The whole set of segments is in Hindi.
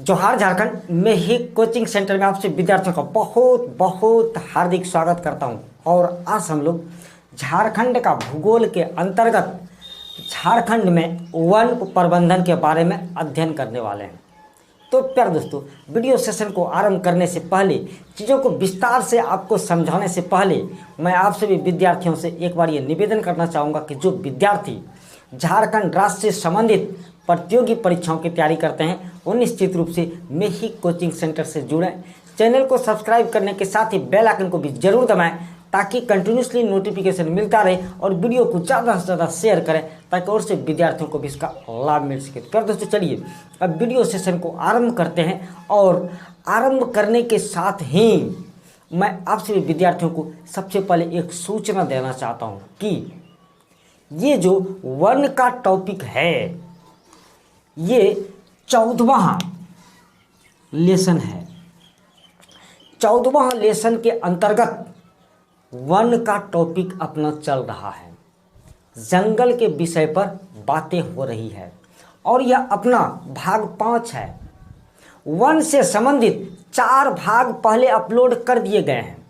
जोहार झारखंड में ही कोचिंग सेंटर में आपसे विद्यार्थियों का बहुत बहुत हार्दिक स्वागत करता हूं। और आज हम लोग झारखंड का भूगोल के अंतर्गत झारखंड में वन प्रबंधन के बारे में अध्ययन करने वाले हैं। तो प्यारे दोस्तों, वीडियो सेशन को आरंभ करने से पहले, चीज़ों को विस्तार से आपको समझाने से पहले मैं आप सभी विद्यार्थियों से एक बार ये निवेदन करना चाहूँगा कि जो विद्यार्थी झारखंड राज्य से संबंधित प्रतियोगी परीक्षाओं की तैयारी करते हैं वो निश्चित रूप से मेही कोचिंग सेंटर से जुड़ें। चैनल को सब्सक्राइब करने के साथ ही बेल आइकन को भी जरूर दबाएं ताकि कंटिन्यूसली नोटिफिकेशन मिलता रहे, और वीडियो को ज़्यादा से ज़्यादा शेयर करें ताकि और से विद्यार्थियों को भी इसका लाभ मिल सके। तो दोस्तों चलिए अब वीडियो सेशन को आरंभ करते हैं। और आरंभ करने के साथ ही मैं आप सभी विद्यार्थियों को सबसे पहले एक सूचना देना चाहता हूँ कि ये जो वन का टॉपिक है ये 14वां लेसन है। 14वां लेसन के अंतर्गत वन का टॉपिक अपना चल रहा है। जंगल के विषय पर बातें हो रही है और यह अपना भाग 5 है। वन से संबंधित 4 भाग पहले अपलोड कर दिए गए हैं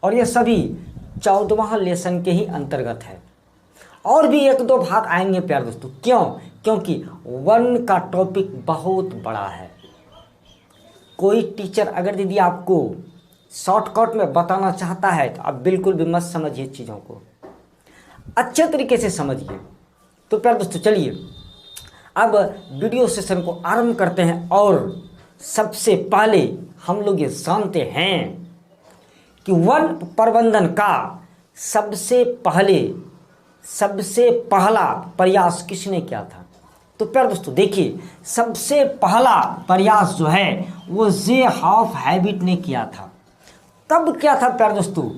और यह सभी 14वां लेसन के ही अंतर्गत है। और भी 1-2 भाग आएंगे प्यारे दोस्तों। क्यों? क्योंकि वन का टॉपिक बहुत बड़ा है। कोई टीचर अगर दीदी आपको शॉर्टकट में बताना चाहता है तो आप बिल्कुल भी मत समझिए, चीज़ों को अच्छे तरीके से समझिए। तो प्यारे दोस्तों चलिए अब वीडियो सेशन को आरंभ करते हैं। और सबसे पहले हम लोग ये जानते हैं कि वन प्रबंधन का सबसे पहला प्रयास किसने किया था। तो प्यारे दोस्तों देखिए, सबसे पहला प्रयास जो है वो जे हॉफ हैबिट ने किया था। कब किया था प्यारे दोस्तों?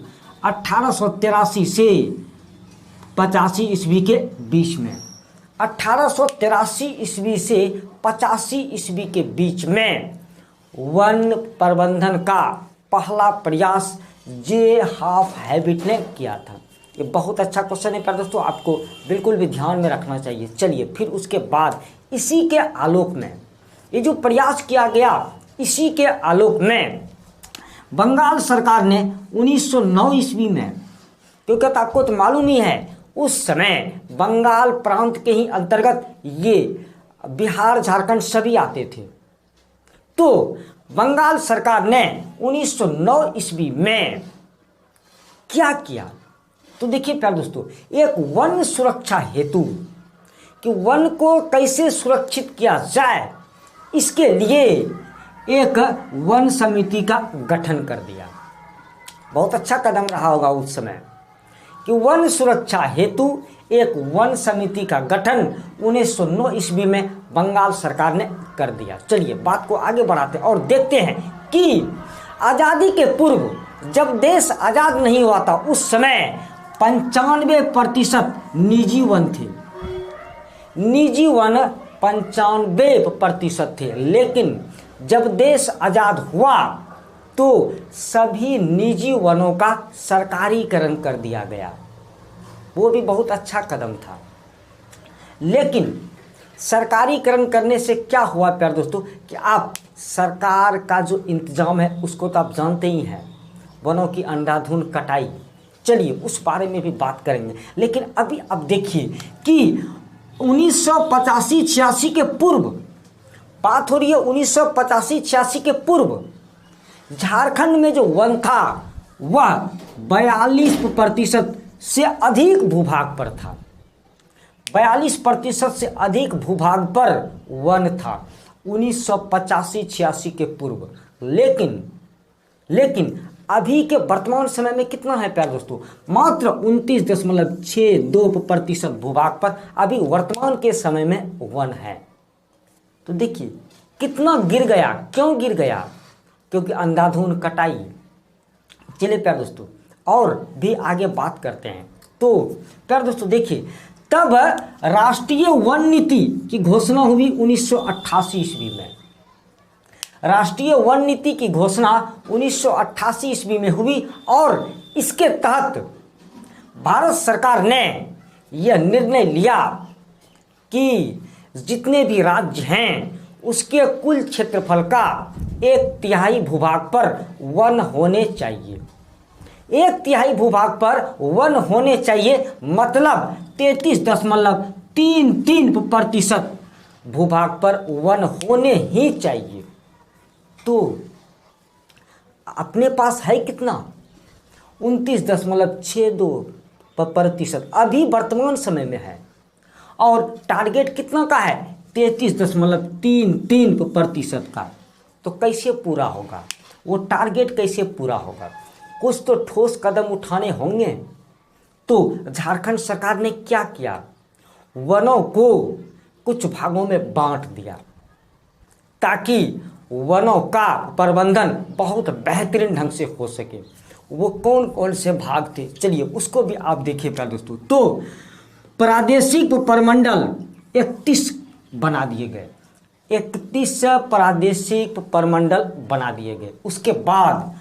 1883 से 85 ईस्वी के बीच में। 1883 ईस्वी से 85 ईस्वी के बीच में वन प्रबंधन का पहला प्रयास जे हॉफ हैबिट ने किया था। ये बहुत अच्छा क्वेश्चन है प्यारे दोस्तों, आपको बिल्कुल भी ध्यान में रखना चाहिए। चलिए फिर उसके बाद इसी के आलोक में ये जो प्रयास किया गया, इसी के आलोक में बंगाल सरकार ने 1909 ईस्वी में, क्योंकि आपको तो मालूम ही है उस समय बंगाल प्रांत के ही अंतर्गत ये बिहार झारखंड सभी आते थे। तो बंगाल सरकार ने 1909 ईस्वी में क्या किया? तो देखिए प्यारे दोस्तों, एक वन सुरक्षा हेतु कि वन को कैसे सुरक्षित किया जाए, इसके लिए एक वन समिति का गठन कर दिया। बहुत अच्छा कदम रहा होगा उस समय कि वन सुरक्षा हेतु एक वन समिति का गठन 1909 ईस्वी में बंगाल सरकार ने कर दिया। चलिए बात को आगे बढ़ाते हैं और देखते हैं कि आज़ादी के पूर्व जब देश आज़ाद नहीं हुआ था उस समय 95% निजी वन थे। निजी वन 95% थे, लेकिन जब देश आज़ाद हुआ तो सभी निजी वनों का सरकारीकरण कर दिया गया। वो भी बहुत अच्छा कदम था। लेकिन सरकारीकरण करने से क्या हुआ प्यारे दोस्तों कि आप सरकार का जो इंतजाम है उसको तो आप जानते ही हैं, वनों की अंधाधुंध कटाई। चलिए उस बारे में भी बात करेंगे, लेकिन अभी अब देखिए कि 1985-86 के पूर्व बात हो रही है। 1985-86 के पूर्व झारखंड में जो वन था वह 42% से अधिक भूभाग पर था। 42% से अधिक भूभाग पर वन था 1985-86 के पूर्व। लेकिन अभी के वर्तमान समय में कितना है प्यारे दोस्तों? मात्र 29.62% भूभाग पर अभी वर्तमान के समय में वन है। तो देखिए कितना गिर गया। क्यों गिर गया? क्योंकि अंधाधुंध कटाई। चलिए प्यारे दोस्तों और भी आगे बात करते हैं। तो प्यारे दोस्तों देखिए, तब राष्ट्रीय वन नीति की घोषणा हुई 1988 ईस्वी में। राष्ट्रीय वन नीति की घोषणा 1988 ईस्वी में हुई और इसके तहत भारत सरकार ने यह निर्णय लिया कि जितने भी राज्य हैं उसके कुल क्षेत्रफल का 1/3 भूभाग पर वन होने चाहिए। 1/3 भूभाग पर वन होने चाहिए, मतलब 33.33% भूभाग पर वन होने ही चाहिए। तो अपने पास है कितना? 29.62% अभी वर्तमान समय में है, और टारगेट कितना का है? 33.33% का। तो कैसे पूरा होगा वो टारगेट? कैसे पूरा होगा? कुछ तो ठोस कदम उठाने होंगे। तो झारखंड सरकार ने क्या किया? वनों को कुछ भागों में बांट दिया ताकि वनों का प्रबंधन बहुत बेहतरीन ढंग से हो सके। वो कौन कौन से भाग थे, चलिए उसको भी आप देखिए प्यारे दोस्तों। तो प्रादेशिक प्रमंडल 31 बना दिए गए, 31 प्रादेशिक प्रमंडल बना दिए गए। उसके बाद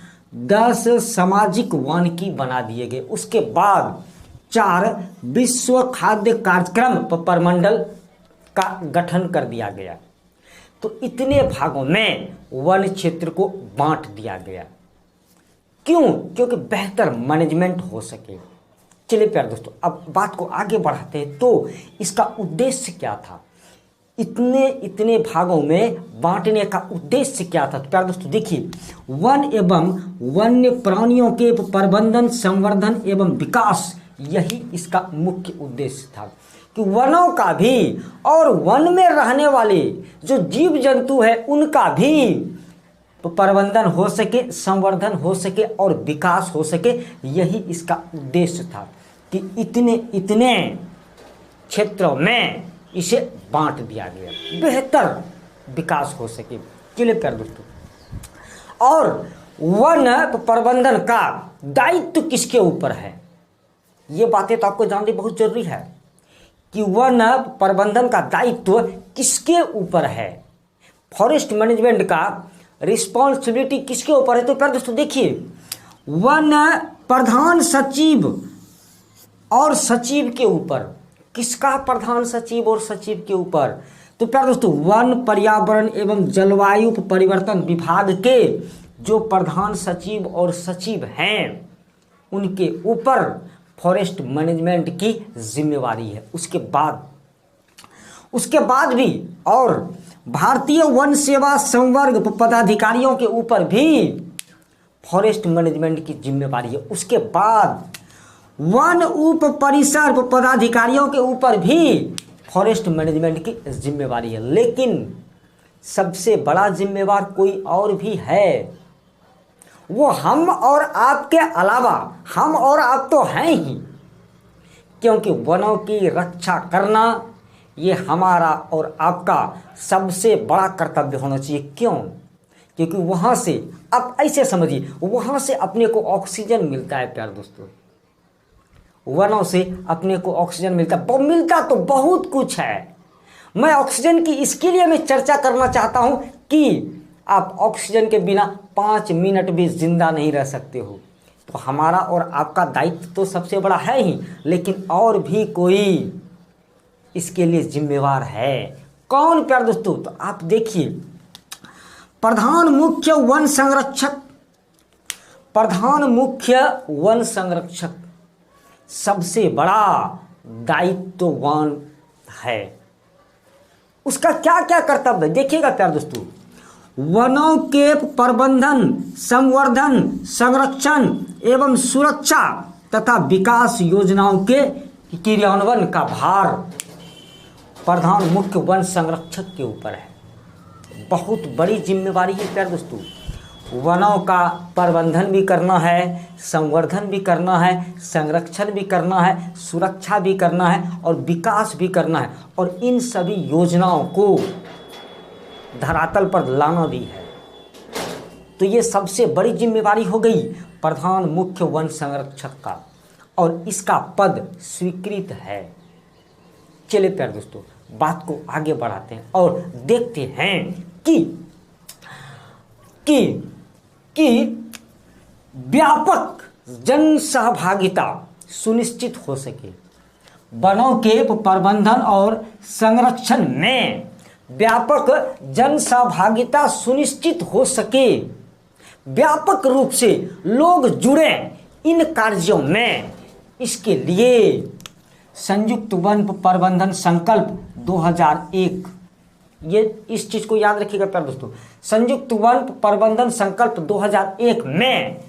10 सामाजिक वानिकी बना दिए गए। उसके बाद 4 विश्व खाद्य कार्यक्रम प्रमंडल का गठन कर दिया गया। तो इतने भागों में वन क्षेत्र को बांट दिया गया। क्यों? क्योंकि बेहतर मैनेजमेंट हो सके। चलिए प्यारे दोस्तों, अब बात को आगे बढ़ाते हैं। तो इसका उद्देश्य क्या था? इतने भागों में बांटने का उद्देश्य क्या था? तो प्यारे दोस्तों देखिए, वन एवं वन्य प्राणियों के प्रबंधन, संवर्धन एवं विकास, यही इसका मुख्य उद्देश्य था कि वनों का भी और वन में रहने वाले जो जीव जंतु है उनका भी प्रबंधन हो सके, संवर्धन हो सके और विकास हो सके। यही इसका उद्देश्य था कि इतने क्षेत्रों में इसे बांट दिया गया, बेहतर विकास हो सके। चलिए प्यारे दोस्तों, और वन प्रबंधन का दायित्व किसके ऊपर है? ये बातें तो आपको जाननी बहुत जरूरी है कि वन प्रबंधन का दायित्व किसके ऊपर है। फॉरेस्ट मैनेजमेंट का रिस्पॉन्सिबिलिटी किसके ऊपर है? तो प्यारे दोस्तों देखिए, वन प्रधान सचिव और सचिव के ऊपर। किसका? प्रधान सचिव और सचिव के ऊपर। तो प्यारे दोस्तों, वन, पर्यावरण एवं जलवायु परिवर्तन विभाग के जो प्रधान सचिव और सचिव हैं उनके ऊपर फॉरेस्ट मैनेजमेंट की जिम्मेवारी है। उसके बाद भी और भारतीय वन सेवा संवर्ग पदाधिकारियों के ऊपर भी फॉरेस्ट मैनेजमेंट की जिम्मेवारी है। उसके बाद वन उप परिसर पदाधिकारियों के ऊपर भी फॉरेस्ट मैनेजमेंट की जिम्मेवारी है। लेकिन सबसे बड़ा जिम्मेवार कोई और भी है, वो हम और आपके अलावा हम और आप तो हैं ही, क्योंकि वनों की रक्षा करना ये हमारा और आपका सबसे बड़ा कर्तव्य होना चाहिए। क्यों? क्योंकि वहाँ से, आप ऐसे समझिए, वहाँ से अपने को ऑक्सीजन मिलता है प्यारे दोस्तों। वनों से अपने को ऑक्सीजन मिलता तो बहुत कुछ है। मैं ऑक्सीजन की इसके लिए मैं चर्चा करना चाहता हूँ कि आप ऑक्सीजन के बिना 5 मिनट भी जिंदा नहीं रह सकते हो। तो हमारा और आपका दायित्व तो सबसे बड़ा है ही, लेकिन और भी कोई इसके लिए जिम्मेवार है। कौन प्यारे दोस्तों? तो आप देखिए, प्रधान मुख्य वन संरक्षक सबसे बड़ा दायित्ववान है। उसका क्या क्या कर्तव्य देखिएगा प्यारे दोस्तों। वनों के प्रबंधन, संवर्धन, संरक्षण एवं सुरक्षा तथा विकास योजनाओं के क्रियान्वयन का भार प्रधान मुख्य वन संरक्षक के ऊपर है। बहुत बड़ी जिम्मेवारी है प्यारे दोस्तों। वनों का प्रबंधन भी करना है, संवर्धन भी करना है, संरक्षण भी करना है, सुरक्षा भी करना है और विकास भी करना है, और इन सभी योजनाओं को धरातल पर लाना भी है। तो ये सबसे बड़ी जिम्मेवारी हो गई प्रधान मुख्य वन संरक्षक का, और इसका पद स्वीकृत है। चलिए प्यारे दोस्तों, बात को आगे बढ़ाते हैं और देखते हैं कि व्यापक जन सहभागिता सुनिश्चित हो सके। वनों के प्रबंधन और संरक्षण में व्यापक जन सहभागिता सुनिश्चित हो सके, व्यापक रूप से लोग जुड़े इन कार्यों में, इसके लिए संयुक्त वन प्रबंधन संकल्प 2001, ये इस चीज को याद रखिएगा प्यारे दोस्तों, संयुक्त वन प्रबंधन संकल्प 2001 में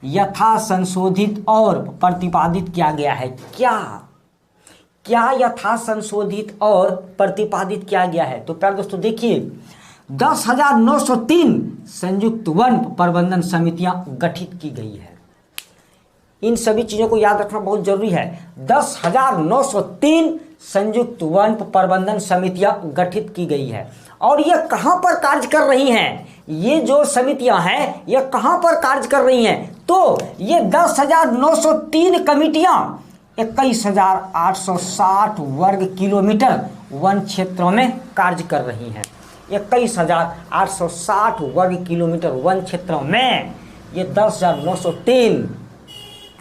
यथा संशोधित और प्रतिपादित किया गया है। क्या यथा संशोधित और प्रतिपादित किया गया है? तो प्यारे दोस्तों देखिए, 10,903 संयुक्त वन प्रबंधन समितियां गठित की गई है। इन सभी चीजों को याद रखना बहुत जरूरी है। 10,903 संयुक्त वन प्रबंधन समितियां गठित की गई है। और ये कहां पर कार्य कर रही हैं? ये जो समितियां हैं ये कहां पर कार्य कर रही हैं? तो ये 10,903 कमिटियां 21,860 वर्ग किलोमीटर वन क्षेत्रों में कार्य कर रही हैं। 21,860 वर्ग किलोमीटर वन क्षेत्रों में ये 10,903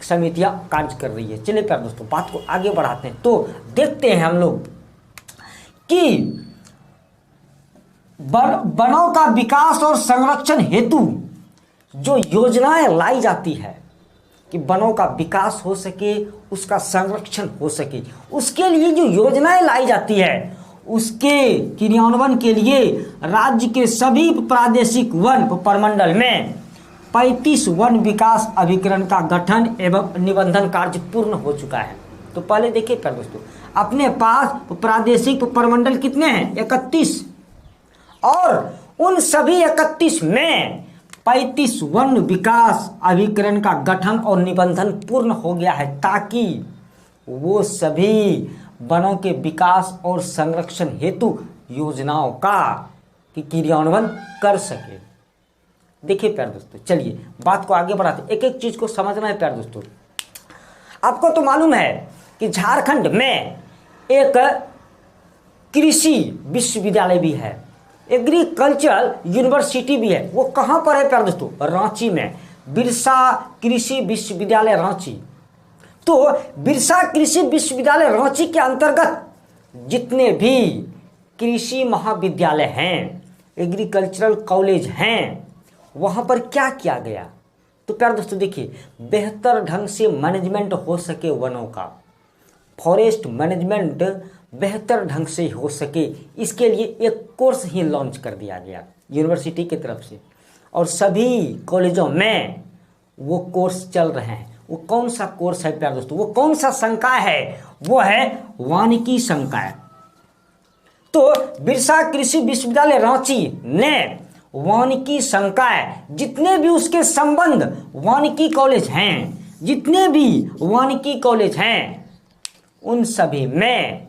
समितियां कार्य कर रही है। चलिए प्यारे दोस्तों बात को आगे बढ़ाते हैं। तो देखते हैं हम लोग कि वनों का विकास और संरक्षण हेतु जो योजनाएं लाई जाती है कि वनों का विकास हो सके, उसका संरक्षण हो सके, उसके लिए जो योजनाएं लाई जाती है उसके क्रियान्वयन के लिए राज्य के सभी प्रादेशिक वन प्रमंडल में 35 वन विकास अभिकरण का गठन एवं निबंधन कार्य पूर्ण हो चुका है। तो पहले देखिए प्यारे दोस्तों, अपने पास प्रादेशिक प्रमंडल कितने हैं? 31, और उन सभी 31 में 35 वन विकास अभिकरण का गठन और निबंधन पूर्ण हो गया है, ताकि वो सभी वनों के विकास और संरक्षण हेतु योजनाओं का क्रियान्वयन कर सके। देखिए प्यारे दोस्तों, चलिए बात को आगे बढ़ाते, एक एक चीज को समझना है प्यारे दोस्तों। आपको तो मालूम है कि झारखंड में एक कृषि विश्वविद्यालय भी है, एग्रीकल्चरल यूनिवर्सिटी भी है। वो कहां पर है प्यारे दोस्तों? रांची में, बिरसा कृषि विश्वविद्यालय रांची। तो बिरसा कृषि विश्वविद्यालय रांची के अंतर्गत जितने भी कृषि महाविद्यालय हैं, एग्रीकल्चरल कॉलेज हैं, वहां पर क्या किया गया? तो प्यारे दोस्तों देखिए, बेहतर ढंग से मैनेजमेंट हो सके वनों का, फॉरेस्ट मैनेजमेंट बेहतर ढंग से हो सके, इसके लिए एक कोर्स ही लॉन्च कर दिया गया यूनिवर्सिटी की तरफ से, और सभी कॉलेजों में वो कोर्स चल रहे हैं। वो कौन सा कोर्स है प्यारे दोस्तों? वो कौन सा संकाय है? वो है वानिकी संकाय। तो बिरसा कृषि विश्वविद्यालय रांची ने वानिकी संकाय, जितने भी उसके संबंध वानिकी कॉलेज हैं, जितने भी वानिकी कॉलेज हैं, उन सभी में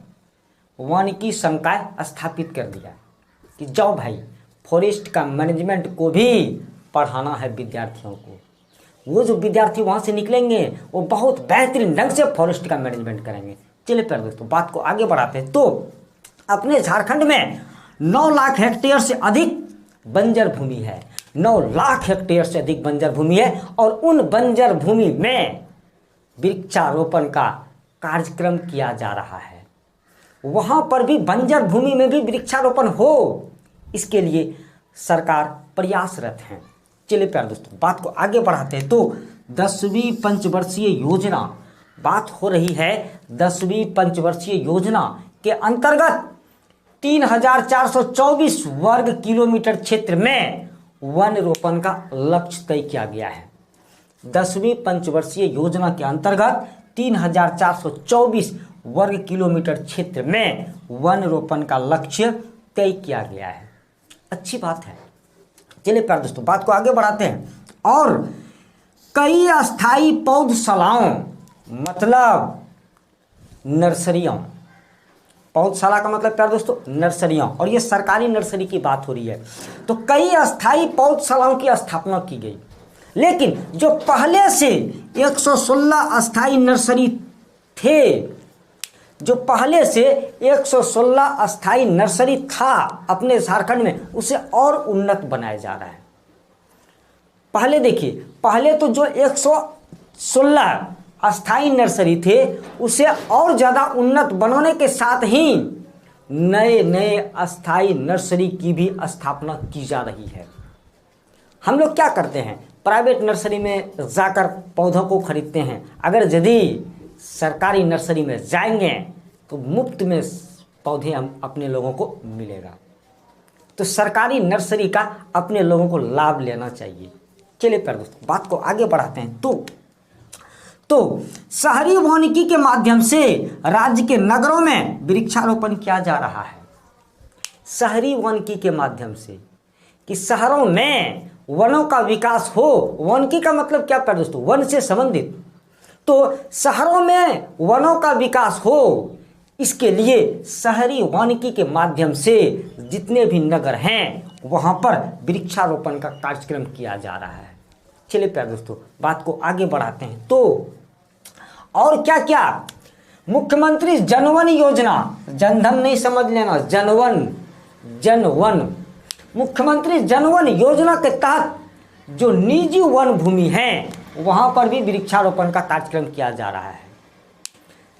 वानिकी संकाय स्थापित कर दिया कि जाओ भाई, फॉरेस्ट का मैनेजमेंट को भी पढ़ाना है विद्यार्थियों को। वो जो विद्यार्थी वहां से निकलेंगे वो बहुत बेहतरीन ढंग से फॉरेस्ट का मैनेजमेंट करेंगे। चलिए प्यारे दोस्तों बात को आगे बढ़ाते हैं। तो अपने झारखंड में 9 लाख हेक्टेयर से अधिक बंजर भूमि है, 9 लाख हेक्टेयर से अधिक बंजर भूमि है, और उन बंजर भूमि में वृक्षारोपण का कार्यक्रम किया जा रहा है। वहां पर भी बंजर भूमि में भी वृक्षारोपण हो, इसके लिए सरकार प्रयासरत है। चलिए प्यारे दोस्तों बात को आगे बढ़ाते हैं। तो 10वीं पंचवर्षीय योजना, बात हो रही है 10वीं पंचवर्षीय योजना के अंतर्गत 3,424 वर्ग किलोमीटर क्षेत्र में वन रोपण का लक्ष्य तय किया गया है। 10वीं पंचवर्षीय योजना के अंतर्गत 3,424 वर्ग किलोमीटर क्षेत्र में वन रोपण का लक्ष्य तय किया गया है। अच्छी बात है। चलिए प्यारे दोस्तों बात को आगे बढ़ाते हैं। और कई अस्थाई पौधशालाओं, मतलब नर्सरियों, पौधशाला का मतलब प्यारे दोस्तों नर्सरियों, और ये सरकारी नर्सरी की बात हो रही है। तो कई अस्थाई पौधशालाओं की स्थापना की गई, लेकिन जो पहले से 116 अस्थाई नर्सरी थे, जो पहले से 116 अस्थाई नर्सरी था अपने झारखंड में, उसे और उन्नत बनाया जा रहा है। पहले देखिए, पहले तो जो 116 अस्थाई नर्सरी थे उसे और ज़्यादा उन्नत बनाने के साथ ही नए नए अस्थाई नर्सरी की भी स्थापना की जा रही है। हम लोग क्या करते हैं, प्राइवेट नर्सरी में जाकर पौधों को खरीदते हैं। अगर यदि सरकारी नर्सरी में जाएंगे तो मुफ्त में पौधे हम अपने लोगों को मिलेगा। तो सरकारी नर्सरी का अपने लोगों को लाभ लेना चाहिए। चलिए प्यारे दोस्तों, बात को आगे बढ़ाते हैं। तो शहरी वानिकी के माध्यम से राज्य के नगरों में वृक्षारोपण किया जा रहा है। शहरी वानिकी के माध्यम से कि शहरों में वनों का विकास हो। वानिकी का मतलब क्या प्यारे दोस्तों, वन से संबंधित। तो शहरों में वनों का विकास हो, इसके लिए शहरी वानिकी के माध्यम से जितने भी नगर हैं वहां पर वृक्षारोपण का कार्यक्रम किया जा रहा है। चलिए प्यारे दोस्तों, बात को आगे बढ़ाते हैं। तो और क्या क्या, मुख्यमंत्री जनवन योजना, जनधन नहीं समझ लेना, जनवन मुख्यमंत्री जनवन योजना के तहत जो निजी वन भूमि है वहां पर भी वृक्षारोपण का कार्यक्रम किया जा रहा है।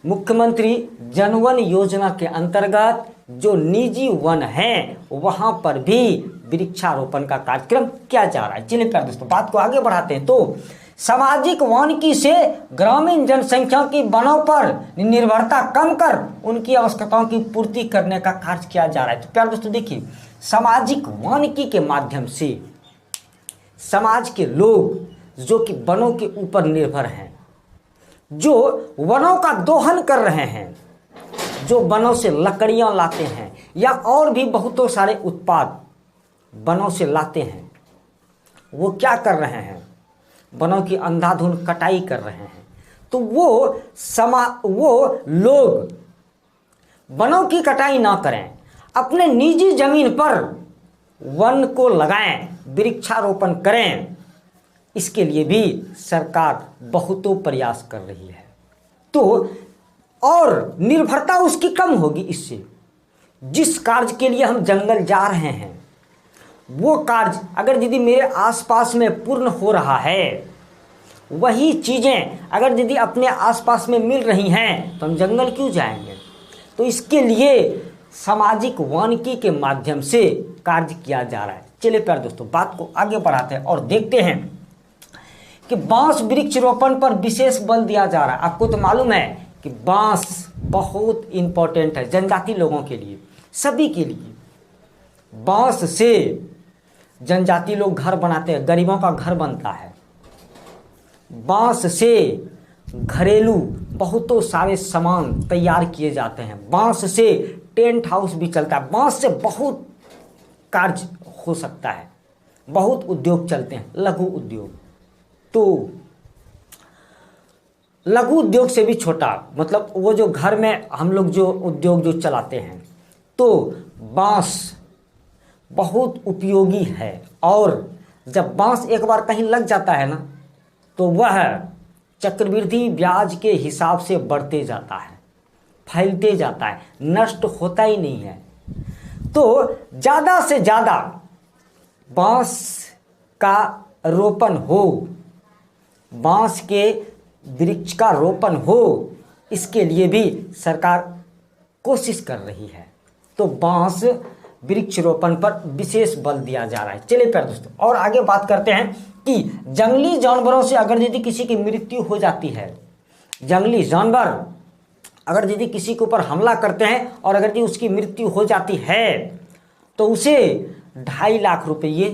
मुख्यमंत्री जनवन योजना के अंतर्गत जो निजी वन है वहां पर भी वृक्षारोपण का कार्यक्रम किया जा रहा है। चलिए प्यारे दोस्तों, बात को आगे बढ़ाते हैं। तो सामाजिक वानिकी से ग्रामीण जनसंख्या की वनों पर निर्भरता कम कर उनकी आवश्यकताओं की पूर्ति करने का कार्य किया जा रहा है। तो प्यारे दोस्तों देखिए, सामाजिक वानिकी के माध्यम से समाज के लोग जो कि वनों के ऊपर निर्भर हैं, जो वनों का दोहन कर रहे हैं, जो वनों से लकड़ियां लाते हैं या और भी बहुतों सारे उत्पाद वनों से लाते हैं, वो क्या कर रहे हैं, वनों की अंधाधुंध कटाई कर रहे हैं। तो वो लोग वनों की कटाई ना करें, अपने निजी जमीन पर वन को लगाएं, वृक्षारोपण करें। इसके लिए भी सरकार बहुतों प्रयास कर रही है। तो और निर्भरता उसकी कम होगी। इससे जिस कार्य के लिए हम जंगल जा रहे हैं वो कार्य अगर यदि मेरे आसपास में पूर्ण हो रहा है, वही चीज़ें अगर यदि अपने आसपास में मिल रही हैं तो हम जंगल क्यों जाएंगे। तो इसके लिए सामाजिक वानिकी के माध्यम से कार्य किया जा रहा है। चलिए प्यारे दोस्तों, बात को आगे बढ़ाते हैं और देखते हैं कि बांस वृक्ष रोपण पर विशेष बल दिया जा रहा है। आपको तो मालूम है कि बांस बहुत इंपॉर्टेंट है जनजाति लोगों के लिए, सभी के लिए। बांस से जनजाति लोग घर बनाते हैं, गरीबों का घर बनता है। बांस से घरेलू बहुतों सारे सामान तैयार किए जाते हैं। बांस से टेंट हाउस भी चलता है। बांस से बहुत कार्य हो सकता है, बहुत उद्योग चलते हैं, लघु उद्योग। तो लघु उद्योग से भी छोटा, मतलब वो जो घर में हम लोग जो उद्योग जो चलाते हैं, तो बांस बहुत उपयोगी है। और जब बांस एक बार कहीं लग जाता है ना, तो वह चक्रवृद्धि ब्याज के हिसाब से बढ़ते जाता है, फैलते जाता है, नष्ट होता ही नहीं है। तो ज़्यादा से ज़्यादा बांस का रोपण हो, बांस के वृक्ष का रोपण हो, इसके लिए भी सरकार कोशिश कर रही है। तो बांस वृक्ष रोपण पर विशेष बल दिया जा रहा है। चलिए प्यारे दोस्तों, और आगे बात करते हैं कि जंगली जानवरों से अगर यदि किसी की मृत्यु हो जाती है, जंगली जानवर अगर यदि किसी के ऊपर हमला करते हैं और अगर यदि उसकी मृत्यु हो जाती है तो उसे 2.5 लाख रुपये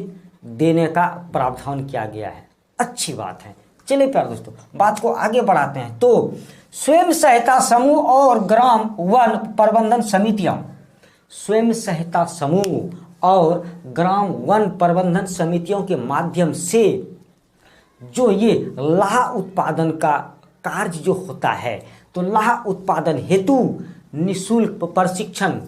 देने का प्रावधान किया गया है। अच्छी बात है। चलिए प्यारे दोस्तों, बात को आगे बढ़ाते हैं। तो स्वयं सहायता समूह और ग्राम वन प्रबंधन समितियां, स्वयं सहायता समूह और ग्राम वन प्रबंधन समितियों के माध्यम से जो ये लाह उत्पादन का कार्य जो होता है, तो लाह उत्पादन हेतु निःशुल्क प्रशिक्षण,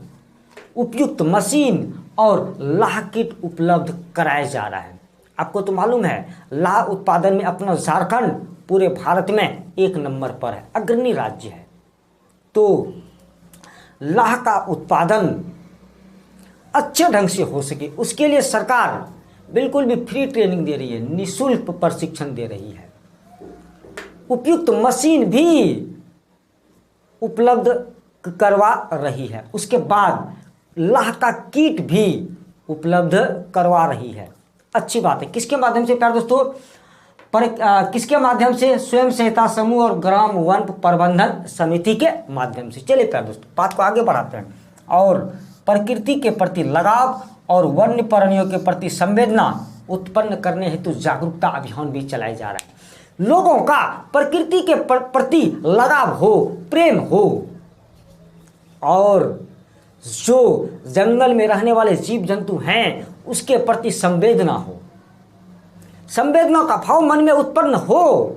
उपयुक्त मशीन और लाह किट उपलब्ध कराया जा रहा है। आपको तो मालूम है लाह उत्पादन में अपना झारखंड पूरे भारत में 1 नंबर पर है, अग्रणी राज्य है। तो लाह का उत्पादन अच्छे ढंग से हो सके उसके लिए सरकार बिल्कुल भी फ्री ट्रेनिंग दे रही है, निःशुल्क प्रशिक्षण दे रही है। उपयुक्त मशीन भी उपलब्ध करवा रही है। उसके बाद लाह का किट भी उपलब्ध करवा रही है। अच्छी बात है। किसके माध्यम से प्यारे दोस्तों? किसके माध्यम से? स्वयं सहायता समूह और ग्राम वन प्रबंधन समिति के माध्यम से। चलिए प्यारे दोस्तों, बात को आगे बढ़ाते हैं और प्रकृति के प्रति लगाव और वन्य प्राणियों के प्रति संवेदना उत्पन्न करने हेतु जागरूकता अभियान भी चलाया जा रहा है। लोगों का प्रकृति के प्रति लगाव हो, प्रेम हो, और जो जंगल में रहने वाले जीव जंतु हैं उसके प्रति संवेदना हो, संवेदना का भाव मन में उत्पन्न हो।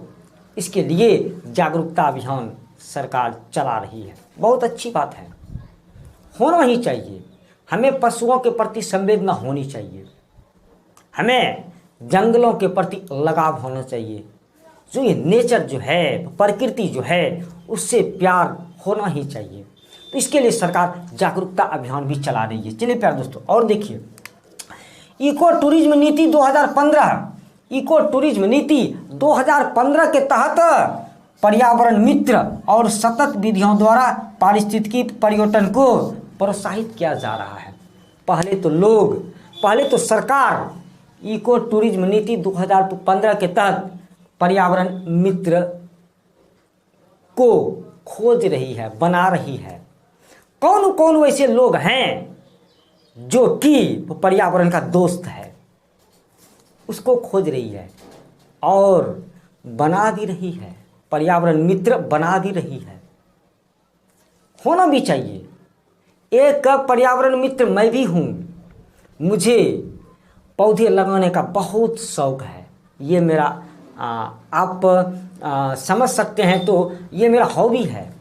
इसके लिए जागरूकता अभियान सरकार चला रही है। बहुत अच्छी बात है, होना ही चाहिए। हमें पशुओं के प्रति संवेदना होनी चाहिए, हमें जंगलों के प्रति लगाव होना चाहिए। जो ये नेचर जो है, प्रकृति जो है, उससे प्यार होना ही चाहिए। तो इसके लिए सरकार जागरूकता अभियान भी चला रही है। चलिए प्यारे दोस्तों, और देखिए, इको टूरिज्म नीति 2015, इको टूरिज्म नीति 2015 के तहत पर्यावरण मित्र और सतत विधियों द्वारा पारिस्थितिकी पर्यटन को प्रोत्साहित किया जा रहा है। पहले तो सरकार इको टूरिज्म नीति 2015 के तहत पर्यावरण मित्र को खोज रही है, बना रही है। कौन कौन वैसे लोग हैं जो कि पर्यावरण का दोस्त है, उसको खोज रही है और बना भी रही है, पर्यावरण मित्र बना भी रही है। होना भी चाहिए। एक पर्यावरण मित्र मैं भी हूँ। मुझे पौधे लगाने का बहुत शौक है। ये मेरा आप समझ सकते हैं, तो ये मेरा हॉबी है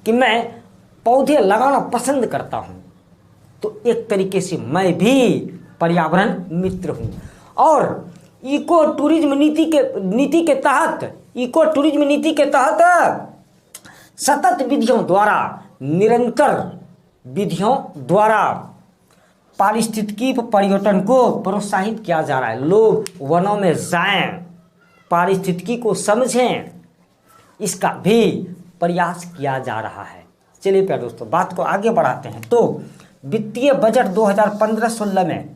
कि मैं पौधे लगाना पसंद करता हूँ। तो एक तरीके से मैं भी पर्यावरण मित्र हूँ। और इको टूरिज्म नीति के तहत सतत विधियों द्वारा, निरंतर विधियों द्वारा पारिस्थितिकी पर्यटन को प्रोत्साहित किया जा रहा है। लोग वनों में जाएं, पारिस्थितिकी को समझें, इसका भी प्रयास किया जा रहा है। चलिए प्यारे दोस्तों, बात को आगे बढ़ाते हैं। तो वित्तीय बजट 2015-16 में,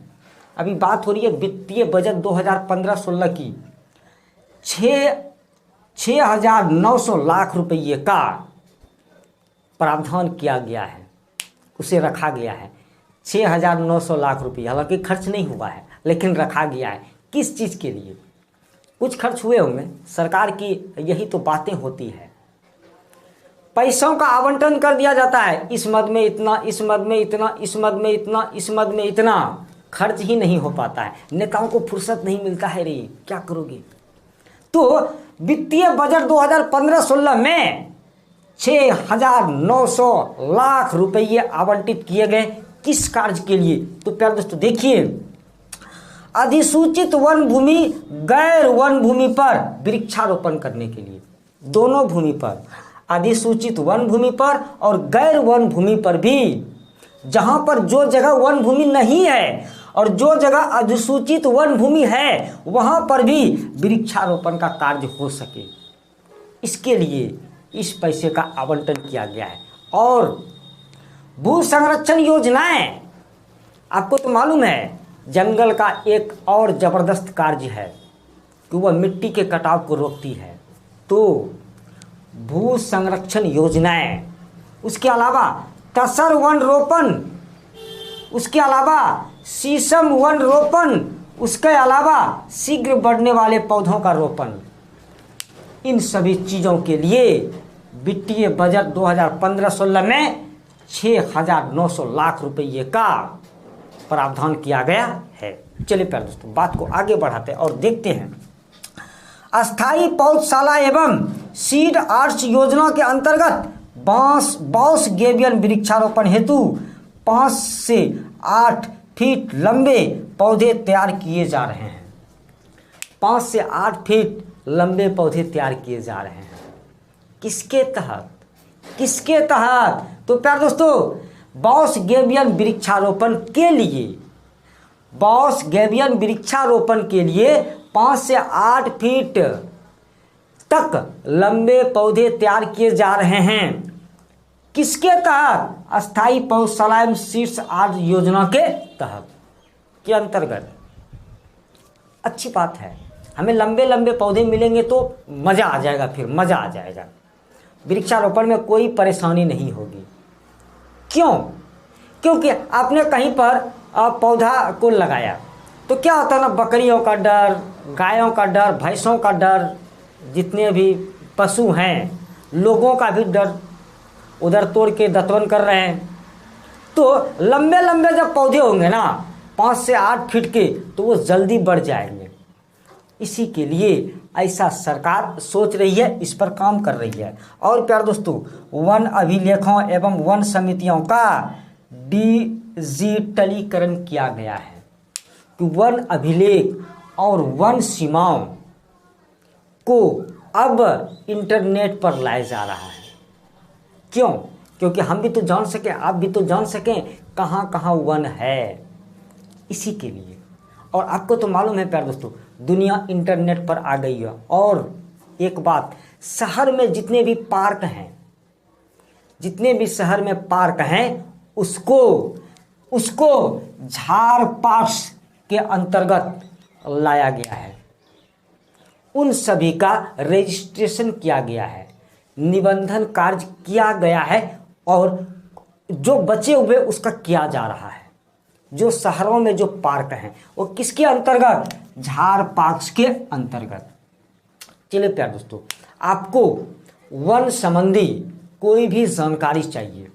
अभी बात हो रही है वित्तीय बजट 2015-16 की, 6,900 लाख रुपये का प्रावधान किया गया है, उसे रखा गया है। 6,900 लाख रुपये, हालांकि खर्च नहीं हुआ है लेकिन रखा गया है। किस चीज़ के लिए? कुछ खर्च हुए होंगे, सरकार की यही तो बातें होती है। पैसों का आवंटन कर दिया जाता है, इस मद में इतना, इस मद में इतना, इस मद में इतना, इस मद में इतना, खर्च ही नहीं हो पाता है। नेताओं को फुर्सत नहीं मिलता है रे, क्या करोगे? तो वित्तीय बजट 2015-16 में 6,900 लाख रुपये आवंटित किए गए। किस कार्य के लिए? तो प्यारे दोस्तों देखिए, अधिसूचित वन भूमि, गैर वन भूमि पर वृक्षारोपण करने के लिए, दोनों भूमि पर, अधिसूचित वन भूमि पर और गैर वन भूमि पर भी, जहां पर जो जगह वन भूमि नहीं है और जो जगह अधिसूचित वन भूमि है वहां पर भी वृक्षारोपण का कार्य हो सके, इसके लिए इस पैसे का आवंटन किया गया है। और भू संरक्षण योजनाएं, आपको तो मालूम है जंगल का एक और जबरदस्त कार्य है कि वह मिट्टी के कटाव को रोकती है। तो भू संरक्षण योजनाएं, उसके अलावा तसर वन रोपण, उसके अलावा शीशम वन रोपण, उसके अलावा शीघ्र बढ़ने वाले पौधों का रोपण, इन सभी चीज़ों के लिए वित्तीय बजट 2015-16 में 6,900 लाख रुपये का प्रावधान किया गया है। चलिए प्यारे दोस्तों, बात को आगे बढ़ाते हैं और देखते हैं। अस्थायी पौधशाला एवं सीड आर्च योजना के अंतर्गत बांस गेबियन वृक्षारोपण हेतु 5 से 8 फीट लंबे पौधे तैयार किए जा रहे हैं। 5 से 8 फीट लंबे पौधे तैयार किए जा रहे हैं। किसके तहत? किसके तहत? तो प्यारे दोस्तों, बांस गेबियन वृक्षारोपण के लिए, बांस गेबियन वृक्षारोपण के लिए 5 से 8 फीट तक लंबे पौधे तैयार किए जा रहे हैं। किसके तहत? अस्थाई पौधशाला एवं शीर्ष आर्द्र योजना के तहत, के अंतर्गत। अच्छी बात है, हमें लंबे लंबे पौधे मिलेंगे तो मज़ा आ जाएगा, फिर मज़ा आ जाएगा। वृक्षारोपण में कोई परेशानी नहीं होगी। क्यों? क्योंकि आपने कहीं पर पौधा को लगाया तो क्या होता है ना, बकरियों का डर, गायों का डर, भैंसों का डर, जितने भी पशु हैं, लोगों का भी डर, उधर तोड़ के दतवन कर रहे हैं। तो लंबे लंबे जब पौधे होंगे ना 5 से 8 फीट के, तो वो जल्दी बढ़ जाएंगे। इसी के लिए ऐसा सरकार सोच रही है, इस पर काम कर रही है। और प्यारे दोस्तों, वन अभिलेखों एवं वन समितियों का डिजिटलीकरण किया गया है कि वन अभिलेख और वन सीमाओं को अब इंटरनेट पर लाया जा रहा है। क्यों? क्योंकि हम भी तो जान सकें, आप भी तो जान सकें कहाँ कहाँ वन है, इसी के लिए। और आपको तो मालूम है प्यारे दोस्तों, दुनिया इंटरनेट पर आ गई है। और एक बात, शहर में जितने भी पार्क हैं, जितने भी शहर में पार्क हैं, उसको झाड़ पार्क्स के अंतर्गत लाया गया है। उन सभी का रजिस्ट्रेशन किया गया है, निबंधन कार्य किया गया है, और जो बचे हुए उसका किया जा रहा है। जो शहरों में जो पार्क हैं वो किसके अंतर्गत? झाड़ पार्क्स के अंतर्गत। चलिए प्यारे दोस्तों, आपको वन संबंधी कोई भी जानकारी चाहिए,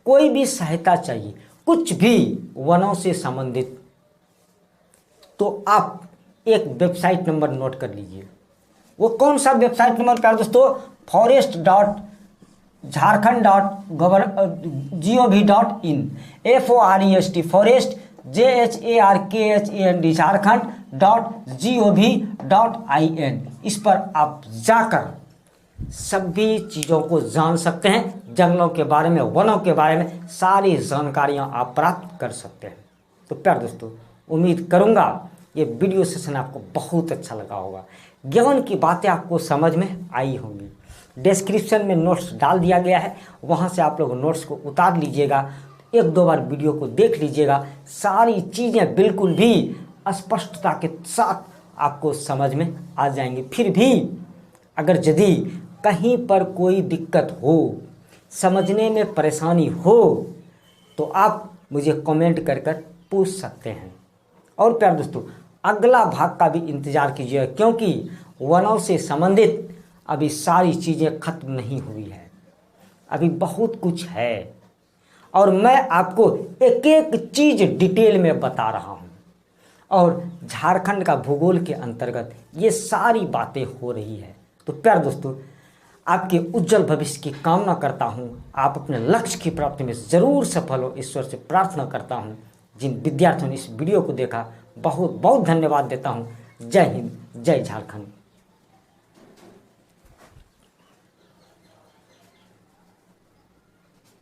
कोई भी सहायता चाहिए, कुछ भी वनों से संबंधित, तो आप एक वेबसाइट नंबर नोट कर लीजिए। वो कौन सा वेबसाइट नंबर प्यारे दोस्तों? forest.झारखंड.gov.in, FOREST फॉरेस्ट JHARKHAND झारखंड.gov.in। इस पर आप जाकर सभी चीज़ों को जान सकते हैं, जंगलों के बारे में, वनों के बारे में सारी जानकारियां आप प्राप्त कर सकते हैं। तो प्यारे दोस्तों, उम्मीद करूंगा ये वीडियो सेशन आपको बहुत अच्छा लगा होगा, ज्ञान की बातें आपको समझ में आई होंगी। डिस्क्रिप्शन में नोट्स डाल दिया गया है, वहाँ से आप लोग नोट्स को उतार लीजिएगा, 1-2 बार वीडियो को देख लीजिएगा, सारी चीज़ें बिल्कुल भी स्पष्टता के साथ आपको समझ में आ जाएंगी। फिर भी अगर यदि कहीं पर कोई दिक्कत हो, समझने में परेशानी हो, तो आप मुझे कमेंट कर पूछ सकते हैं। और प्यारे दोस्तों, अगला भाग का भी इंतज़ार कीजिए, क्योंकि वनों से संबंधित अभी सारी चीज़ें खत्म नहीं हुई है, अभी बहुत कुछ है, और मैं आपको एक एक चीज़ डिटेल में बता रहा हूँ। और झारखंड का भूगोल के अंतर्गत ये सारी बातें हो रही है। तो प्यारे दोस्तों, आपके उज्जवल भविष्य की कामना करता हूँ, आप अपने लक्ष्य की प्राप्ति में ज़रूर सफल हो, ईश्वर से प्रार्थना करता हूँ। जिन विद्यार्थियों ने इस वीडियो को देखा, बहुत बहुत धन्यवाद देता हूँ। जय हिंद, जय झारखंड।